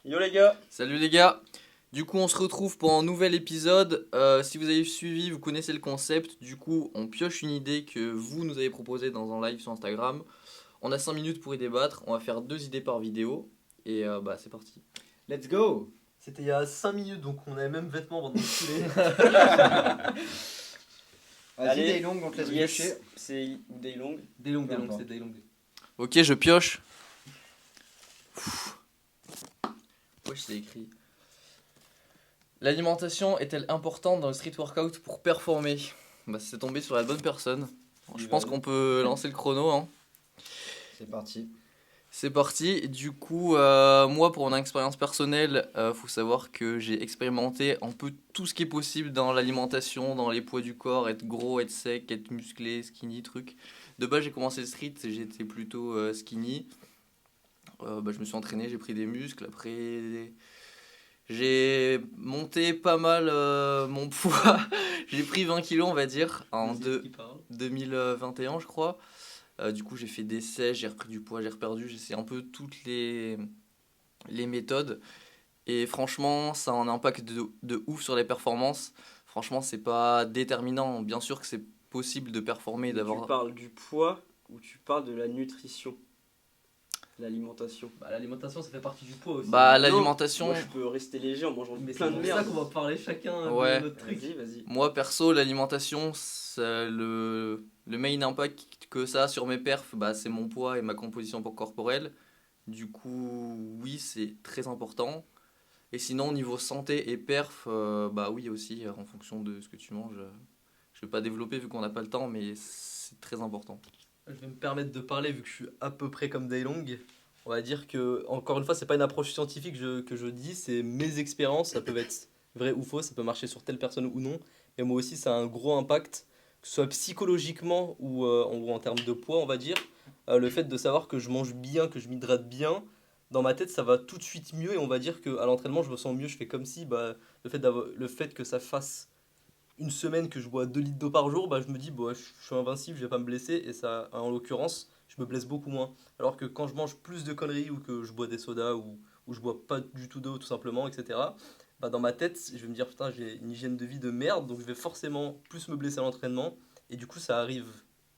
Yo les gars. Salut les gars. Du coup, on se retrouve pour un nouvel épisode. Si vous avez suivi, vous connaissez le concept. Du coup, on pioche une idée que vous nous avez proposée dans un live sur Instagram. On a 5 minutes pour y débattre. On va faire 2 idées par vidéo. Et c'est parti. Let's go. C'était il y a 5 minutes, donc on avait même vêtements avant de nous saouler. Allez, Vas-y, Daylong, on te laisse Yes, piocher. c'est Daylong. Daylong, D'accord. c'est Daylong. Ok, je pioche. Ouais, c'est écrit. L'alimentation est-elle importante dans le street workout pour performer? C'est tombé sur la bonne personne. Je pense qu'on peut lancer le chrono, hein. C'est parti. C'est parti. Du coup, moi, pour mon expérience personnelle, faut savoir que j'ai expérimenté un peu tout ce qui est possible dans l'alimentation, dans les poids du corps, être gros, être sec, être musclé, skinny, truc. De base, j'ai commencé le street, j'étais plutôt skinny. Je me suis entraîné, j'ai pris des muscles. Après, j'ai monté pas mal mon poids. J'ai pris 20 kilos, on va dire, en 2021, je crois. Du coup, j'ai fait des sèches, j'ai repris du poids, j'ai reperdu. J'ai essayé un peu toutes les méthodes. Et franchement, ça a un impact de ouf sur les performances. Franchement, c'est pas déterminant. Bien sûr que c'est possible de performer, Tu d'avoir. parles du poids ou tu parles de la nutrition, l'alimentation? L'alimentation, ça fait partie du poids aussi. Non, L'alimentation. Moi je peux rester léger en mangeant Mais plein c'est de pour merde. ça qu'on va parler chacun Ouais. de notre truc. Vas-y. Moi, perso, l'alimentation, le main impact que ça a sur mes perfs, c'est mon poids et ma composition corporelle. Du coup, oui, c'est très important. Et sinon, niveau santé et perf, oui aussi, en fonction de ce que tu manges. Je vais pas développer vu qu'on n'a pas le temps, mais c'est très important. Je vais me permettre de parler vu que je suis à peu près comme Daylong. On va dire que, encore une fois, c'est pas une approche scientifique que je dis, c'est mes expériences. Ça peut être vrai ou faux, ça peut marcher sur telle personne ou non. Et moi aussi, ça a un gros impact, que ce soit psychologiquement ou en termes de poids, on va dire. Le fait de savoir que je mange bien, que je m'hydrate bien, dans ma tête, ça va tout de suite mieux. Et on va dire qu'à l'entraînement, je me sens mieux. Je fais comme si le fait que ça fasse une semaine que je bois 2 litres d'eau par jour, je me dis, je suis invincible, je vais pas me blesser. Et ça, en l'occurrence, je me blesse beaucoup moins. Alors que quand je mange plus de conneries ou que je bois des sodas ou je bois pas du tout d'eau tout simplement, etc., dans ma tête, je vais me dire, putain, j'ai une hygiène de vie de merde, donc je vais forcément plus me blesser à l'entraînement. Et du coup, ça arrive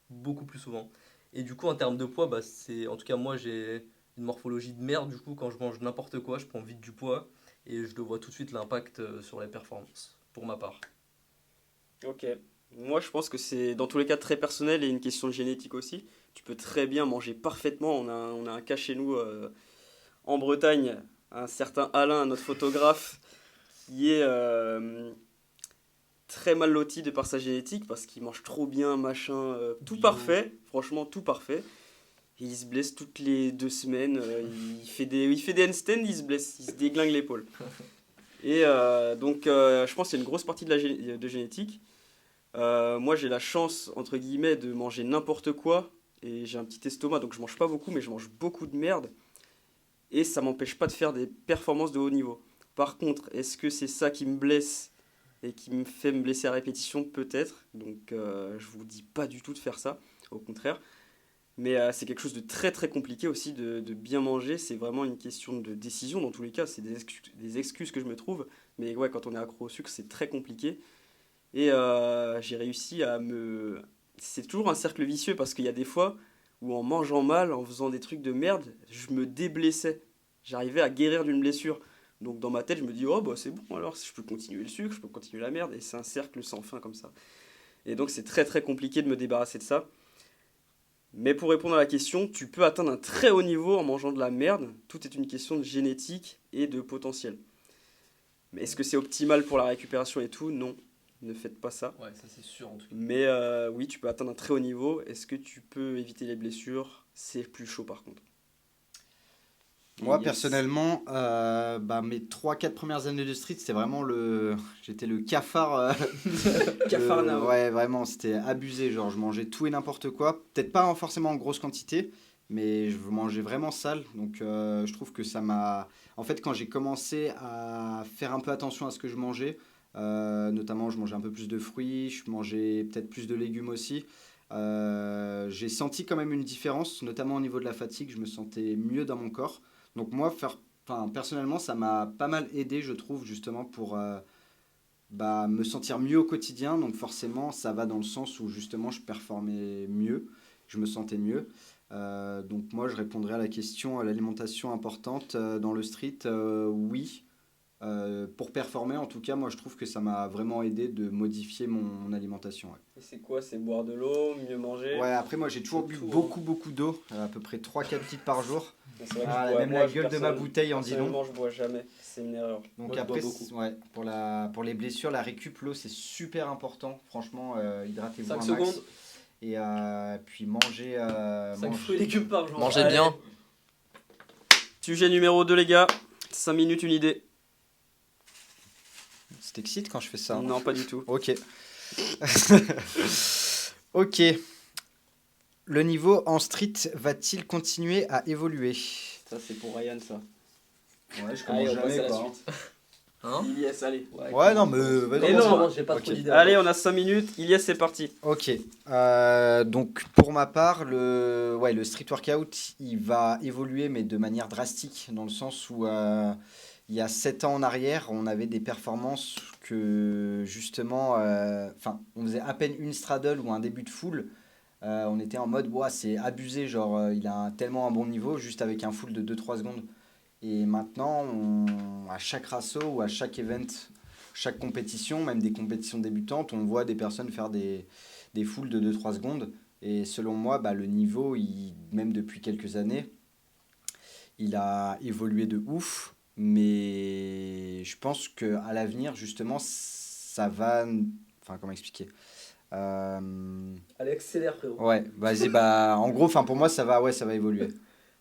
beaucoup plus souvent. Et du coup, en termes de poids, en tout cas, moi, j'ai une morphologie de merde. Du coup, quand je mange n'importe quoi, je prends vite du poids. Et je le vois tout de suite l'impact sur les performances, pour ma part. Ok. Moi je pense que c'est dans tous les cas très personnel et une question de génétique aussi. Tu peux très bien manger parfaitement. On a un cas chez nous en Bretagne, un certain Alain, notre photographe, qui est très mal loti de par sa génétique parce qu'il mange trop bien, machin, tout Bio. parfait, franchement tout parfait. Et il se blesse toutes les 2 semaines, il fait des handstands, il se blesse, il se déglingue l'épaule. Et je pense qu'il y a une grosse partie de génétique. Moi j'ai la chance, entre guillemets, de manger n'importe quoi. Et j'ai un petit estomac, donc je mange pas beaucoup, mais je mange beaucoup de merde. Et ça m'empêche pas de faire des performances de haut niveau. Par contre, est-ce que c'est ça qui me blesse et qui me fait me blesser à répétition? Peut-être. Donc je vous dis pas du tout de faire ça, au contraire. Mais c'est quelque chose de très très compliqué aussi de bien manger. C'est vraiment une question de décision dans tous les cas. C'est des excuses que je me trouve. Mais ouais, quand on est accro au sucre, c'est très compliqué. Et j'ai réussi à me... C'est toujours un cercle vicieux parce qu'il y a des fois où en mangeant mal, en faisant des trucs de merde, je me déblessais. J'arrivais à guérir d'une blessure. Donc dans ma tête, je me dis, oh bah c'est bon alors, je peux continuer le sucre, je peux continuer la merde. Et c'est un cercle sans fin comme ça. Et donc c'est très très compliqué de me débarrasser de ça. Mais pour répondre à la question, tu peux atteindre un très haut niveau en mangeant de la merde. Tout est une question de génétique et de potentiel. Mais est-ce que c'est optimal pour la récupération et tout? Non, ne faites pas ça. Ouais, ça c'est sûr en tout cas. Mais oui, tu peux atteindre un très haut niveau. Est-ce que tu peux éviter les blessures? C'est plus chaud par contre. Moi, Yes. personnellement, mes 3-4 premières années de street, c'était vraiment J'étais le cafard. Capharnaüm. Ouais, vraiment, c'était abusé. Genre, je mangeais tout et n'importe quoi. Peut-être pas forcément en grosse quantité, mais je mangeais vraiment sale. Donc, je trouve que ça m'a. En fait, quand j'ai commencé à faire un peu attention à ce que je mangeais, notamment, je mangeais un peu plus de fruits, je mangeais peut-être plus de légumes aussi. J'ai senti quand même une différence, notamment au niveau de la fatigue. Je me sentais mieux dans mon corps. Donc moi, faire enfin, personnellement, ça m'a pas mal aidé, je trouve, justement, pour me sentir mieux au quotidien. Donc forcément, ça va dans le sens où justement je performais mieux, je me sentais mieux. Donc moi, je répondrais à la question, l'alimentation importante dans le street, oui. Pour performer, en tout cas, moi je trouve que ça m'a vraiment aidé de modifier mon alimentation. Ouais. Et c'est quoi? C'est boire de l'eau, mieux manger? Ouais, après moi j'ai toujours C'est bu tout, hein. beaucoup d'eau, à peu près 3-4 litres par jour. Mais c'est vrai que Ah, je bois, même moi, la gueule de ma personnellement- bouteille en dit long. personnellement, je bois jamais. C'est une erreur. Donc Moi, je après, bois beaucoup. ouais, pour les blessures, la récup, l'eau c'est super important. Franchement, hydratez-vous 5 un max. secondes, Et puis manger, 5 fruits et légumes par jour. Mangez Allez. bien. Sujet numéro 2, les gars. 5 minutes, une idée. Ça t'excite quand je fais ça? Non, pas du tout. Ok. Ok. Le niveau en street va-t-il continuer à évoluer? Ça, c'est pour Ryan, ça. Ouais, je Allez, on passe à la quoi. suite. Hein Yes, allez. Ouais, non, mais vas-y. Et non. J'ai pas Ok. trop d'idées. Allez, on a 5 minutes. Ilyes, c'est parti. Ok. Donc pour ma part, le street workout, il va évoluer, mais de manière drastique, dans le sens où il y a 7 ans en arrière, on avait des performances que justement, on faisait à peine une straddle ou un début de full. On était en mode, ouah, c'est abusé, genre il a tellement un bon niveau juste avec un full de 2-3 secondes. Et maintenant, à chaque rasso ou à chaque event, chaque compétition, même des compétitions débutantes, on voit des personnes faire des fulls de 2-3 secondes. Et selon moi, le niveau, même depuis quelques années, il a évolué de ouf. Mais je pense qu'à l'avenir, justement, ça va... Enfin, comment expliquer? Allez, accélère, frérot. Ouais, vas-y, en gros, pour moi, ça va évoluer.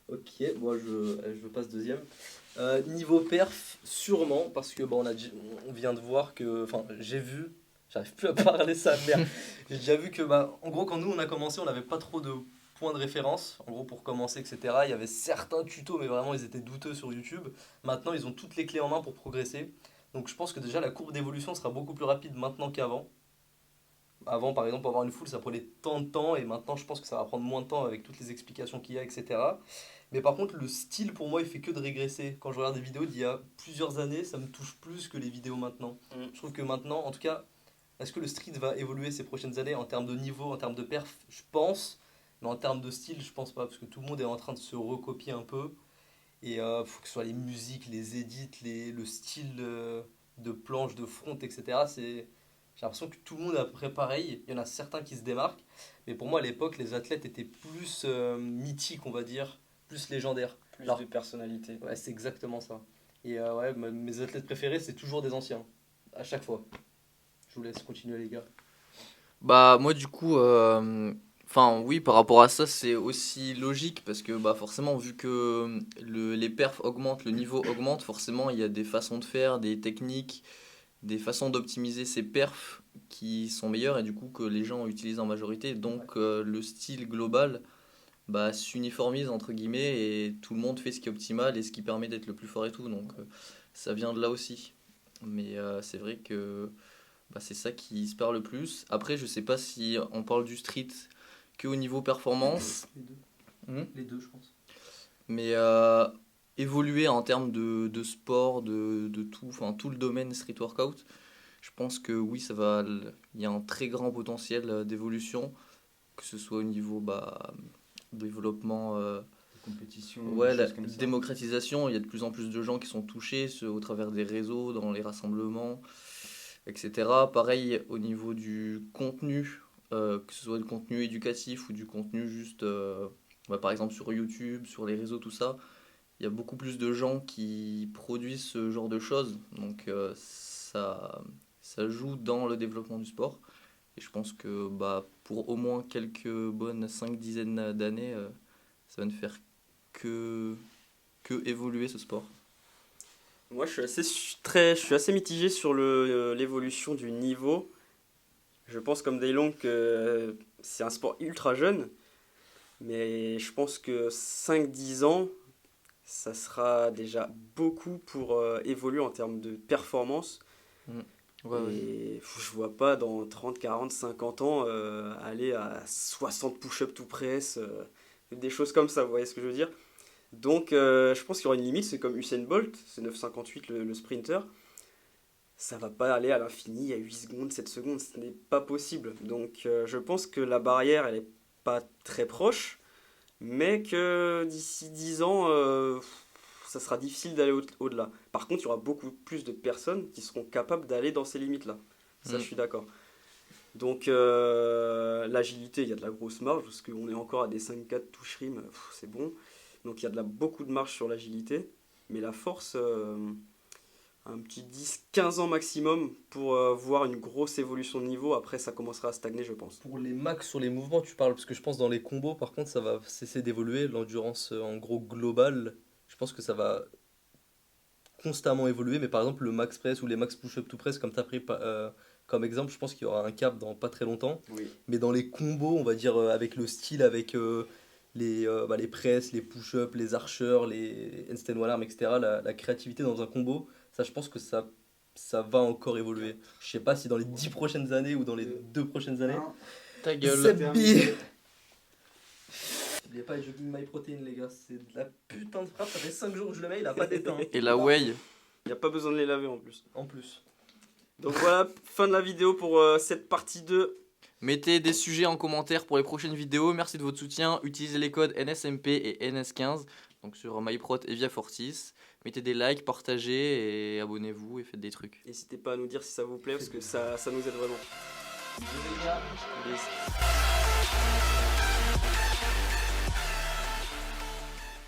Ok, moi je passe deuxième. Niveau perf, sûrement, parce que on vient de voir que. Enfin, j'ai vu, j'arrive plus à parler ça, merde. J'ai déjà vu que, en gros, quand nous on a commencé, on n'avait pas trop de points de référence. En gros, pour commencer, etc. Il y avait certains tutos, mais vraiment ils étaient douteux sur YouTube. Maintenant, ils ont toutes les clés en main pour progresser. Donc, je pense que déjà la courbe d'évolution sera beaucoup plus rapide maintenant qu'avant. Avant, par exemple, pour avoir une full, ça prenait tant de temps, et maintenant, je pense que ça va prendre moins de temps avec toutes les explications qu'il y a, etc. Mais par contre, le style, pour moi, il fait que de régresser. Quand je regarde des vidéos d'il y a plusieurs années, ça me touche plus que les vidéos maintenant. Je trouve que maintenant, en tout cas, est-ce que le street va évoluer ces prochaines années en termes de niveau, en termes de perf? Je pense, mais en termes de style, je pense pas, parce que tout le monde est en train de se recopier un peu. Et faut que ce soit les musiques, les edits, le style de planche, de front, etc. J'ai l'impression que tout le monde est à peu près pareil. Il y en a certains qui se démarquent. Mais pour moi, à l'époque, les athlètes étaient plus mythiques, on va dire, plus légendaires. Plus Alors, de personnalité. ouais, c'est exactement ça. Et ouais, mes athlètes préférés, c'est toujours des anciens. À chaque fois. Je vous laisse continuer, les gars. Bah moi du coup, oui, par rapport à ça c'est aussi logique parce que forcément vu que les perfs augmentent, le niveau augmente, forcément il y a des façons de faire, des techniques, des façons d'optimiser ces perfs qui sont meilleures et du coup que les gens utilisent en majorité. Donc le style global s'uniformise entre guillemets et tout le monde fait ce qui est optimal et ce qui permet d'être le plus fort et tout. Donc ça vient de là aussi. Mais c'est vrai que c'est ça qui se perd le plus. Après, je sais pas si on parle du street que au niveau performance, Les deux. Hmm. Les deux, je pense. mais évoluer en termes de sport, de tout, enfin tout le domaine street workout, je pense que oui, il y a un très grand potentiel d'évolution, que ce soit au niveau développement, Compétition, ouais, des la choses comme ça. démocratisation, il y a de plus en plus de gens qui sont touchés au travers des réseaux, dans les rassemblements, etc. Pareil au niveau du contenu, que ce soit du contenu éducatif ou du contenu juste, par exemple sur YouTube, sur les réseaux, tout ça, il y a beaucoup plus de gens qui produisent ce genre de choses, donc ça joue dans le développement du sport. Et je pense que pour au moins quelques bonnes 5 dizaines d'années, ça va ne faire que évoluer ce sport. Moi, je suis assez mitigé sur l'évolution du niveau. Je pense comme Daylong que c'est un sport ultra jeune, mais je pense que 5-10 ans, ça sera déjà beaucoup pour évoluer en termes de performance. Ouais. Et je vois pas dans 30, 40, 50 ans aller à 60 push-up tout press, des choses comme ça, vous voyez ce que je veux dire? Donc je pense qu'il y aura une limite, c'est comme Usain Bolt, c'est 9,58 le sprinter. Ça va pas aller à l'infini, à 8 secondes, 7 secondes, ce n'est pas possible. Donc je pense que la barrière, elle est pas très proche, mais que d'ici 10 ans, ça sera difficile d'aller au-delà. Par contre, il y aura beaucoup plus de personnes qui seront capables d'aller dans ces limites-là. Ça, je suis d'accord. Donc l'agilité, il y a de la grosse marge, parce qu'on est encore à des 5-4 touch rim, c'est bon. Donc il y a beaucoup de marge sur l'agilité, mais la force, un petit 10-15 ans maximum pour voir une grosse évolution de niveau. Après, ça commencera à stagner, je pense. Pour les max sur les mouvements, tu parles, parce que je pense dans les combos, par contre, ça va cesser d'évoluer. L'endurance, en gros, globale, je pense que ça va constamment évoluer. Mais par exemple, le max press ou les max push-up to press, comme tu as pris comme exemple, je pense qu'il y aura un cap dans pas très longtemps. Oui. Mais dans les combos, on va dire, avec le style, avec les presses, les push-ups, les archers, les handstand wall arm, etc., la créativité dans un combo, ça, je pense que ça va encore évoluer. Je sais pas si dans les 10 prochaines années ou dans les 2 prochaines années. Ta gueule. N'oubliez pas les jogging my protein, les gars, c'est de la putain de frappe. Ça fait 5 jours que je le mets, il a pas d'éteint. Et la whey. Il n'y a pas besoin de les laver en plus. En plus. Donc voilà, fin de la vidéo pour cette partie 2. Mettez des sujets en commentaire pour les prochaines vidéos. Merci de votre soutien. Utilisez les codes NSMP et NS15 donc sur MyProt et Via Fortis. Mettez des likes, partagez et abonnez-vous et faites des trucs. N'hésitez pas à nous dire si ça vous plaît parce que ça nous aide vraiment. Bisous.